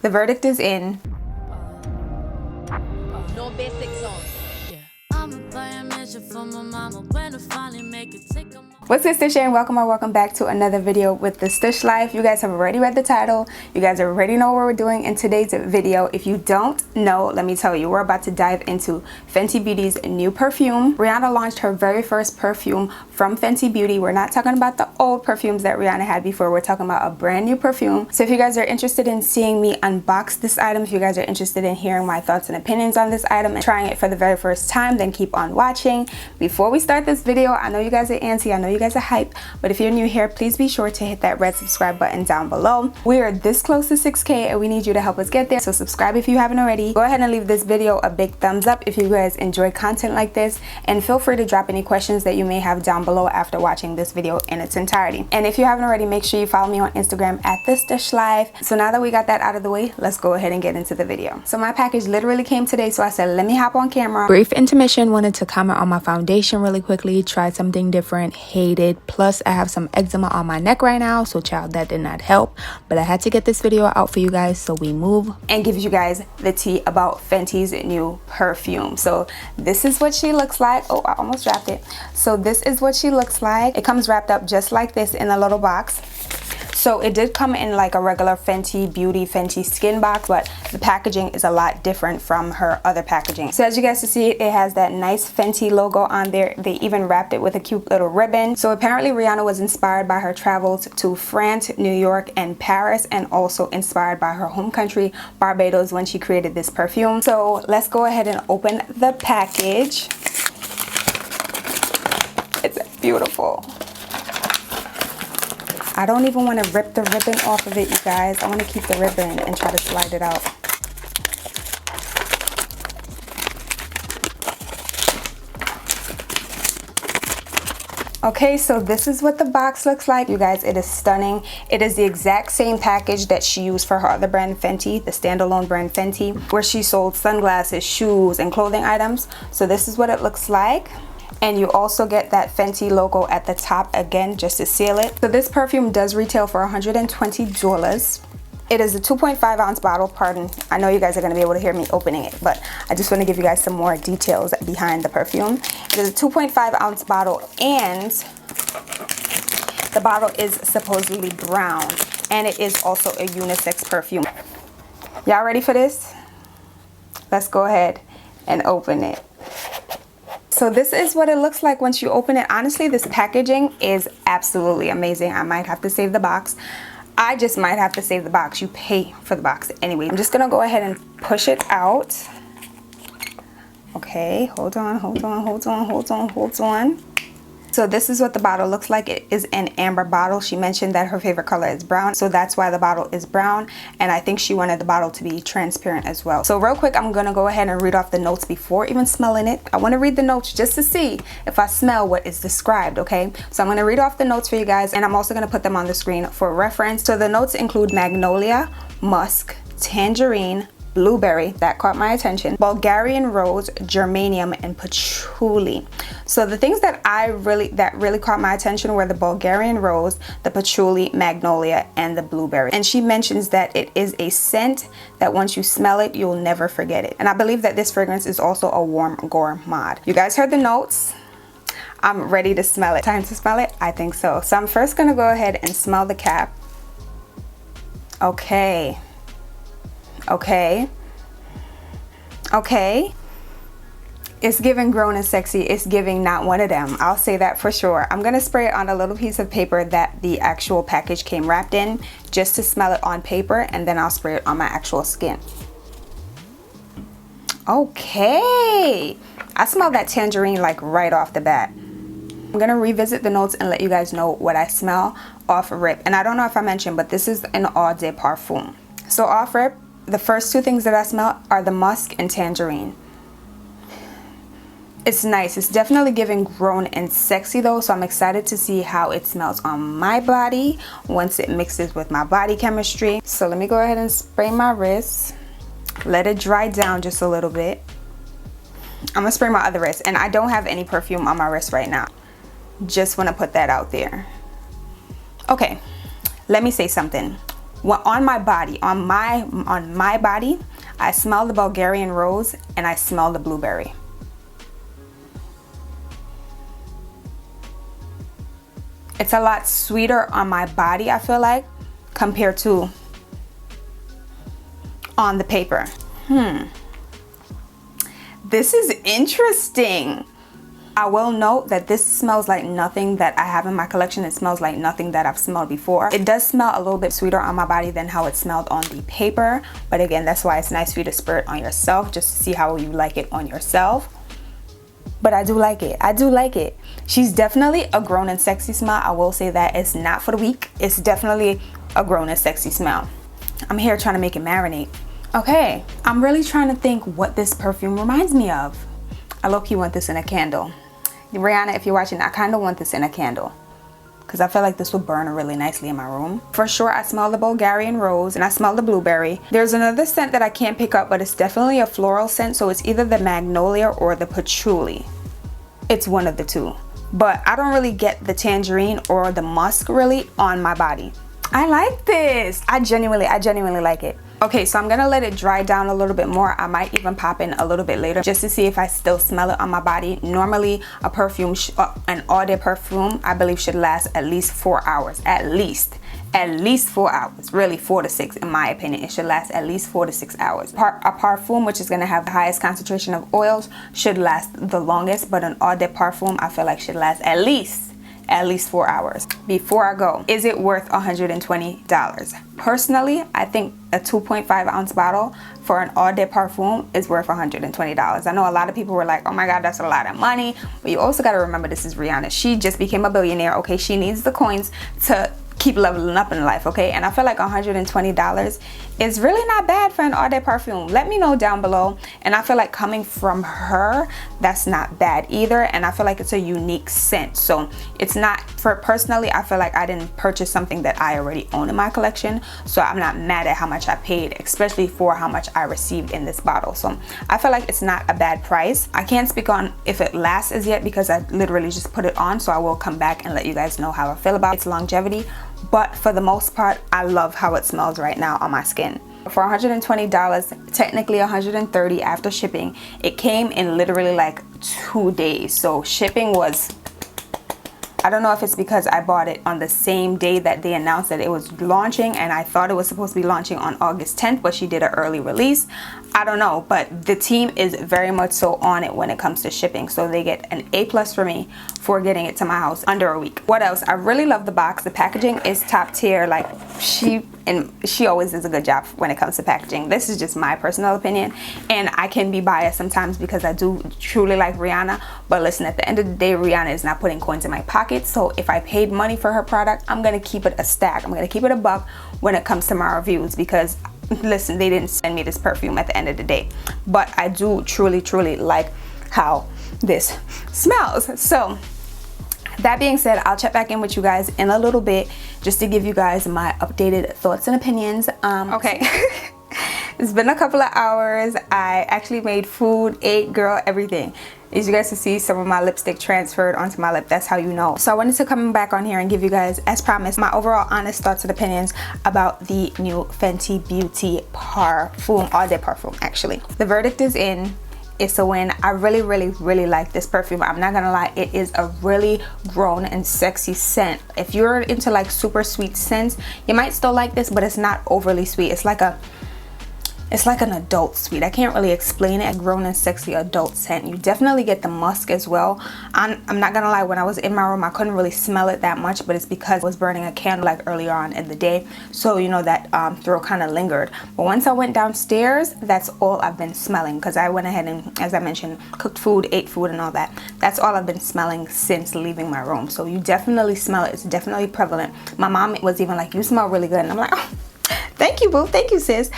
The verdict is in. No basic song. What's up, Stush Gang? Welcome or welcome back to another video with the Stush Life. You guys have already read the title. You guys already know what we're doing in today's video. If you don't know, let me tell you, we're about to dive into Fenty Beauty's new perfume. Rihanna launched her very first perfume from Fenty Beauty. We're not talking about the old perfumes that Rihanna had before. We're talking about a brand new perfume. So if you guys are interested in seeing me unbox this item, if you guys are interested in hearing my thoughts and opinions on this item and trying it for the very first time, then keep on watching. Before we start this video, I know you guys are antsy, I know you guys are hype, but if you're new here, please be sure to hit that red subscribe button down below. We are this close to 6K and we need you to help us get there, so subscribe if you haven't already. Go ahead and leave this video a big thumbs up if you guys enjoy content like this, and feel free to drop any questions that you may have down below after watching this video in its entirety. And if you haven't already, make sure you follow me on Instagram at the Stush Life. So now that we got that out of the way, let's go ahead and get into the video. So my package literally came today, so I said let me hop on camera. Brief intermission, wanted to comment on my foundation really quickly. Tried something different, hated. Plus I have some eczema on my neck right now, so child, that did not help, but I had to get this video out for you guys, so we move and give you guys the tea about Fenty's new perfume. So this is what she looks like. Oh, I almost dropped it. So this is what she looks like. It comes wrapped up just like this in a little box. So it did come in like a regular Fenty Beauty Fenty Skin box, but the packaging is a lot different from her other packaging. So as you guys can see, it has that nice Fenty logo on there. They even wrapped it with a cute little ribbon. So apparently Rihanna was inspired by her travels to France, New York, and Paris, and also inspired by her home country, Barbados, when she created this perfume. So let's go ahead and open the package. It's beautiful. I don't even want to rip the ribbon off of it, you guys. I want to keep the ribbon and try to slide it out. Okay, so this is what the box looks like. You guys, it is stunning. It is the exact same package that she used for her other brand, Fenty, the standalone brand Fenty, where she sold sunglasses, shoes, and clothing items. So this is what it looks like. And you also get that Fenty logo at the top again, just to seal it. So this perfume does retail for $120. It is a 2.5 ounce bottle. Pardon, I know you guys are going to be able to hear me opening it, but I just want to give you guys some more details behind the perfume. It is a 2.5 ounce bottle, and the bottle is supposedly brown, and it is also a unisex perfume. Y'all ready for this? Let's go ahead and open it. So this is what it looks like once you open it. Honestly, this packaging is absolutely amazing. I might have to save the box. I just might have to save the box. You pay for the box anyway. I'm just gonna go ahead and push it out. Okay, hold on. So this is what the bottle looks like. It is an amber bottle. She mentioned that her favorite color is brown, so that's why the bottle is brown, and I think she wanted the bottle to be transparent as well. So real quick, I'm gonna go ahead and read off the notes before even smelling it. I want to read the notes just to see if I smell what is described, okay? So I'm gonna read off the notes for you guys, and I'm also gonna put them on the screen for reference. So the notes include magnolia, musk, tangerine, blueberry, that caught my attention, Bulgarian rose, geranium, and patchouli. So the things that really caught my attention were the Bulgarian rose, the patchouli, magnolia, and the blueberry. And she mentions that it is a scent that once you smell it, you'll never forget it. And I believe that this fragrance is also a warm gourmand. You guys heard the notes. I'm ready to smell it. Time to smell it? I think so. So I'm first gonna go ahead and smell the cap. Okay. It's giving grown and sexy. It's giving not one of them. I'll say that for sure. I'm gonna spray it on a little piece of paper that the actual package came wrapped in, just to smell it on paper, and then I'll spray it on my actual skin. Okay, I smell that tangerine like right off the bat. I'm gonna revisit the notes and let you guys know what I smell off rip. And I don't know if I mentioned, but this is an eau de parfum. So off rip, the first two things that I smell are the musk and tangerine. It's nice. It's definitely giving grown and sexy though, so I'm excited to see how it smells on my body once it mixes with my body chemistry. So let me go ahead and spray my wrist, let it dry down just a little bit. I'm gonna spray my other wrist, and I don't have any perfume on my wrist right now. Just want to put that out there. Okay, let me say something. Well, on my body, on my body, I smell the Bulgarian rose and I smell the blueberry. It's a lot sweeter on my body, I feel like, compared to on the paper. This is interesting. I will note that this smells like nothing that I have in my collection. It smells like nothing that I've smelled before. It does smell a little bit sweeter on my body than how it smelled on the paper. But again, that's why it's nice for you to spray it on yourself, just to see how you like it on yourself. But I do like it. I do like it. She's definitely a grown and sexy smell. I will say that it's not for the weak. It's definitely a grown and sexy smell. I'm here trying to make it marinate. Okay, I'm really trying to think what this perfume reminds me of. I low-key want this in a candle. Rihanna, if you're watching, I kind of want this in a candle because I feel like this will burn really nicely in my room. For sure, I smell the Bulgarian rose and I smell the blueberry. There's another scent that I can't pick up, but it's definitely a floral scent, so it's either the magnolia or the patchouli. It's one of the two. But I don't really get the tangerine or the musk really on my body. I like this. I genuinely like it. Okay, so I'm gonna let it dry down a little bit more. I might even pop in a little bit later just to see if I still smell it on my body. Normally, a perfume, an all-day perfume, I believe should last at least 4 hours. At least 4 hours. Really, 4 to 6 in my opinion. It should last at least 4 to 6 hours. A parfum, which is gonna have the highest concentration of oils, should last the longest, but an all-day parfum, I feel like should last at least 4 hours. Before I go, is it worth $120? Personally, I think a 2.5 ounce bottle for an all-day parfum is worth $120. I know a lot of people were like, oh my god, that's a lot of money, but you also got to remember this is Rihanna. She just became a billionaire, okay? She needs the coins to keep leveling up in life, okay? And I feel like $120 is really not bad for an all-day perfume. Let me know down below. And I feel like coming from her, that's not bad either. And I feel like it's a unique scent. So it's not, for personally, I feel like I didn't purchase something that I already own in my collection. So I'm not mad at how much I paid, especially for how much I received in this bottle. So I feel like it's not a bad price. I can't speak on if it lasts as yet because I literally just put it on. So I will come back and let you guys know how I feel about its longevity. But for the most part, I love how it smells right now on my skin. For $120, technically $130 after shipping. It came in literally like 2 days. So shipping was, I don't know if it's because I bought it on the same day that they announced that it was launching, and I thought it was supposed to be launching on August 10th, but she did an early release. I don't know, but the team is very much so on it when it comes to shipping. So they get an A+ for me for getting it to my house under a week. What else? I really love the box. The packaging is top tier. Like she always does a good job when it comes to packaging. This is just my personal opinion, and I can be biased sometimes because I do truly like Rihanna. But listen, at the end of the day, Rihanna is not putting coins in my pocket. So if I paid money for her product, I'm gonna keep it a stack. I'm gonna keep it a buck when it comes to my reviews, because listen, they didn't send me this perfume at the end of the day. But I do truly like how this smells. So that being said, I'll check back in with you guys in a little bit just to give you guys my updated thoughts and opinions. Okay. It's been a couple of hours. I actually made food, ate, girl, everything. As you guys can see, some of my lipstick transferred onto my lip. That's how you know. So I wanted to come back on here and give you guys, as promised, my overall honest thoughts and opinions about the new Fenty Beauty Parfum, all day parfum actually. The verdict is in. It's a win. I really like this perfume. I'm not gonna lie, it is a really grown and sexy scent. If you're into like super sweet scents, you might still like this, but it's not overly sweet. It's like an adult sweet. I can't really explain it. A grown and sexy adult scent. You definitely get the musk as well. I'm not gonna lie, when I was in my room, I couldn't really smell it that much, but it's because I was burning a candle like earlier on in the day. So you know that throw kind of lingered. But once I went downstairs, that's all I've been smelling, because I went ahead and, as I mentioned, cooked food, ate food and all that. That's all I've been smelling since leaving my room. So you definitely smell it. It's definitely prevalent. My mom was even like, you smell really good. And I'm like, oh, thank you, boo. Thank you, sis.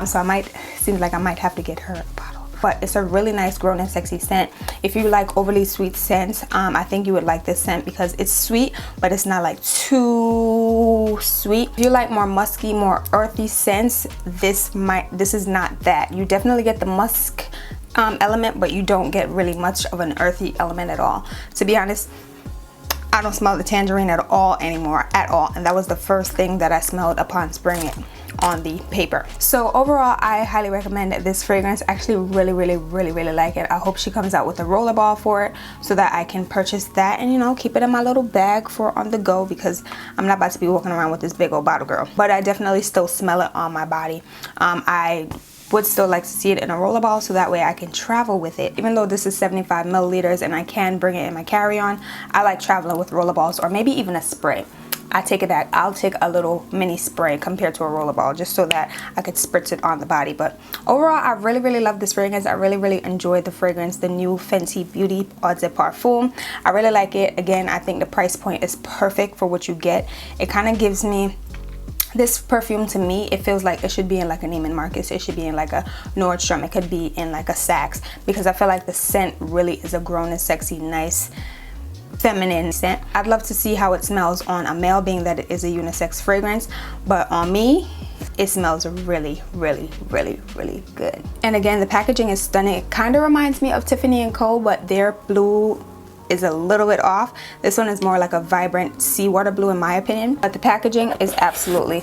So seems like I might have to get her a bottle. But it's a really nice grown and sexy scent. If you like overly sweet scents, I think you would like this scent because it's sweet, but it's not like too sweet. If you like more musky, more earthy scents, this is not that. You definitely get the musk element, but you don't get really much of an earthy element at all. To be honest, I don't smell the tangerine at all anymore, at all. And that was the first thing that I smelled upon spraying it on the paper. So overall, I highly recommend this fragrance. I actually really like it. I hope she comes out with a rollerball for it so that I can purchase that and, you know, keep it in my little bag for on the go, because I'm not about to be walking around with this big old bottle, girl. But I definitely still smell it on my body. I would still like to see it in a rollerball so that way I can travel with it. Even though this is 75 milliliters and I can bring it in my carry-on, I like traveling with rollerballs, or maybe even a spray. I take it back. I'll take a little mini spray compared to a rollerball, just so that I could spritz it on the body. But overall, I really love this fragrance. I really enjoyed the fragrance, the new Fenty Beauty Eau de Parfum. I really like it. Again, I think the price point is perfect for what you get. It kind of gives me, this perfume to me, it feels like it should be in like a Neiman Marcus. It should be in like a Nordstrom. It could be in like a Saks, because I feel like the scent really is a grown and sexy, nice, feminine scent. I'd love to see how it smells on a male, being that it is a unisex fragrance, but on me, it smells really good. And again, the packaging is stunning. It kind of reminds me of Tiffany & Co, but their blue is a little bit off. This one is more like a vibrant seawater blue in my opinion, but the packaging is absolutely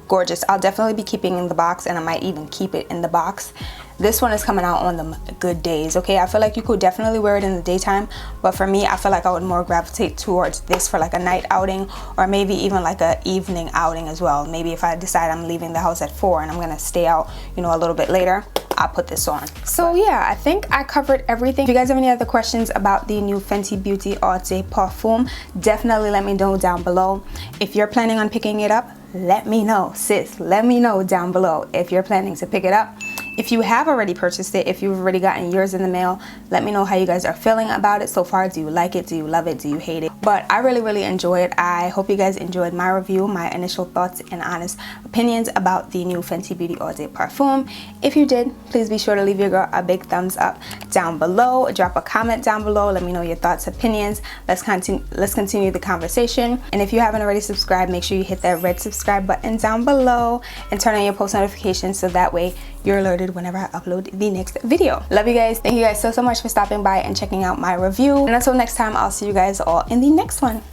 gorgeous. I'll definitely be keeping it in the box, and I might even keep it in the box. This one is coming out on the good days, okay? I feel like you could definitely wear it in the daytime, but for me, I feel like I would more gravitate towards this for like a night outing, or maybe even like a evening outing as well. Maybe if I decide I'm leaving the house at 4 and I'm gonna stay out, you know, a little bit later, I'll put this on. So yeah, I think I covered everything. If you guys have any other questions about the new Fenty Beauty Eau de Parfum, definitely let me know down below. If you're planning on picking it up, let me know, sis. Let me know down below if you're planning to pick it up. If you have already purchased it, if you've already gotten yours in the mail, let me know how you guys are feeling about it so far. Do you like it? Do you love it? Do you hate it? But I really enjoy it. I hope you guys enjoyed my review, my initial thoughts and honest opinions about the new Fenty Beauty Eau de Parfum. If you did, please be sure to leave your girl a big thumbs up down below. Drop a comment down below. Let me know your thoughts, opinions. Let's continue the conversation. And if you haven't already subscribed, make sure you hit that red subscribe button down below and turn on your post notifications so that way you're alerted whenever I upload the next video. Love you guys. Thank you guys so much for stopping by and checking out my review. And until next time, I'll see you guys all in the next one.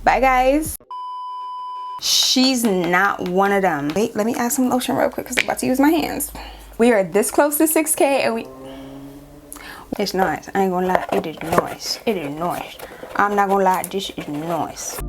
Bye guys. She's not one of them. Wait, let me add some lotion real quick because I'm about to use my hands. We are this close to 6K and it's nice. I ain't gonna lie, it is nice. It is nice. I'm not gonna lie, this is nice.